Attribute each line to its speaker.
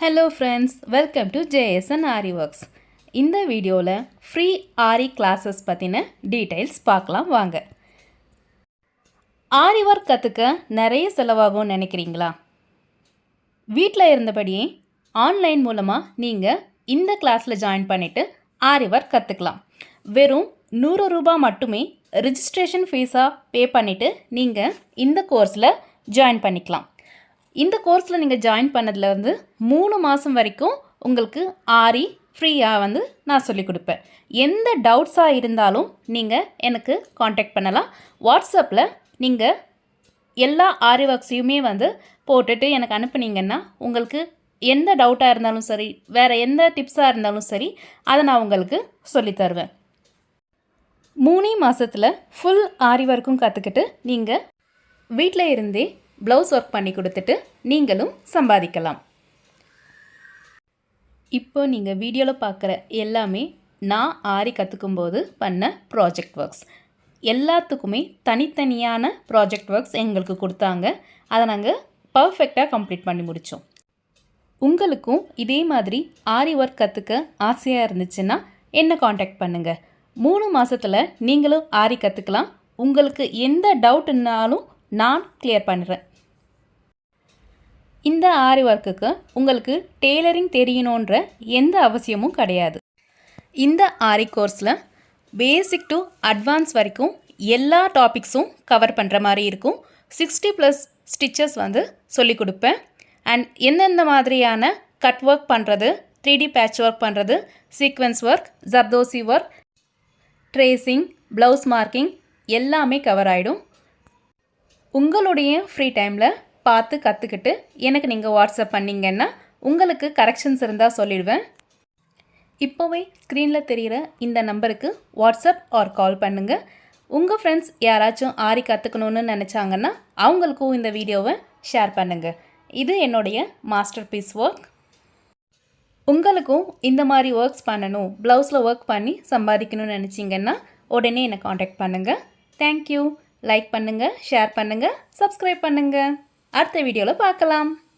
Speaker 1: Hello friends, welcome to JSN Ari Works. இந்த வீடியோவில் free ஆரி classes பற்றின டீட்டெயில்ஸ் பார்க்கலாம் வாங்க. ஆரி ஒர்க் கற்றுக்க நிறைய செலவாகும்னு நினைக்கிறீங்களா? வீட்டில் இருந்தபடியே ஆன்லைன் மூலமாக நீங்கள் இந்த கிளாஸில் ஜாயின் பண்ணிவிட்டு ஆரி ஒர்க் கற்றுக்கலாம். வெறும் 100 ரூபாய் மட்டுமே ரிஜிஸ்ட்ரேஷன் ஃபீஸாக பே பண்ணிவிட்டு நீங்கள் இந்த கோர்ஸில் ஜாயின் பண்ணிக்கலாம். இந்த கோர்ஸில் நீங்கள் ஜாயின் பண்ணதுலேருந்து 3 மாதம் வரைக்கும் உங்களுக்கு ஆரி ஃப்ரீயாக நான் சொல்லிக் கொடுப்பேன். எந்த டவுட்ஸாக இருந்தாலும் நீங்கள் எனக்கு காண்டாக்ட் பண்ணலாம். வாட்ஸ்அப்பில் நீங்கள் எல்லா ஆரி ஒர்க்ஸையுமே போட்டுட்டு எனக்கு அனுப்புனீங்கன்னா உங்களுக்கு எந்த டவுட்டாக இருந்தாலும் சரி, வேறு எந்த டிப்ஸாக இருந்தாலும் சரி, அதை நான் உங்களுக்கு சொல்லித்தருவேன். 3 மாதத்தில் ஃபுல் ஆரி ஒர்க்கும் கற்றுக்கிட்டு நீங்கள் வீட்டில் இருந்தே ப்ளவுஸ் ஒர்க் பண்ணி கொடுத்துட்டு நீங்களும் சம்பாதிக்கலாம். இப்போ நீங்கள் வீடியோவில் பார்க்குற எல்லாமே நான் ஆரி கற்றுக்கும்போது பண்ண ப்ராஜெக்ட் ஒர்க்ஸ். எல்லாத்துக்குமே தனித்தனியான ப்ராஜெக்ட் ஒர்க்ஸ் எங்களுக்கு கொடுத்தாங்க. அதை நாங்கள் பர்ஃபெக்டாக கம்ப்ளீட் பண்ணி முடித்தோம். உங்களுக்கும் இதே மாதிரி ஆரி ஒர்க் கற்றுக்க ஆசையாக இருந்துச்சுன்னா என்ன காண்டாக்ட் பண்ணுங்கள். 3 மாதத்தில் நீங்களும் ஆரி கற்றுக்கலாம். உங்களுக்கு எந்த டவுட்னாலும் நான் கிளியர் பண்ணுறேன். இந்த ஆரி ஒர்க்குக்கு உங்களுக்கு டெய்லரிங் தெரியணுன்ற எந்த அவசியமும் கிடையாது. இந்த ஆரி கோர்ஸில் பேசிக் டு அட்வான்ஸ் வரைக்கும் எல்லா டாபிக்ஸும் கவர் பண்ணுற மாதிரி இருக்கும். 60+ ஸ்டிச்சஸ் சொல்லிக் கொடுப்பேன். அண்ட் எந்தெந்த மாதிரியான கட் ஒர்க் பண்ணுறது, 3D பேட்ச் ஒர்க் பண்ணுறது, sequence work, zardozi work, tracing, blouse marking எல்லாமே கவர் ஆகிடும். உங்களுடைய ஃப்ரீ டைமில் பார்த்து கற்றுக்கிட்டு எனக்கு நீங்கள் வாட்ஸ்அப் பண்ணிங்கன்னா உங்களுக்கு கரெக்ஷன்ஸ் இருந்தால் சொல்லிடுவேன். இப்போவே ஸ்க்ரீனில் தெரிகிற இந்த நம்பருக்கு வாட்ஸ்அப் ஆர் கால் பண்ணுங்கள். உங்கள் ஃப்ரெண்ட்ஸ் யாராச்சும் ஆரி கற்றுக்கணுன்னு நினச்சாங்கன்னா அவங்களுக்கும் இந்த வீடியோவை ஷேர் பண்ணுங்கள். இது என்னுடைய மாஸ்டர் பீஸ் ஒர்க். உங்களுக்கும் இந்த மாதிரி ஒர்க்ஸ் பண்ணணும், ப்ளவுஸில் ஒர்க் பண்ணி சம்பாதிக்கணும்னு நினச்சிங்கன்னா உடனே என்னை காண்டாக்ட் பண்ணுங்கள். தேங்க்யூ. லைக் பண்ணுங்கள், ஷேர் பண்ணுங்கள், சப்ஸ்கிரைப் பண்ணுங்கள். அடுத்த வீடியோவில் பார்க்கலாம்.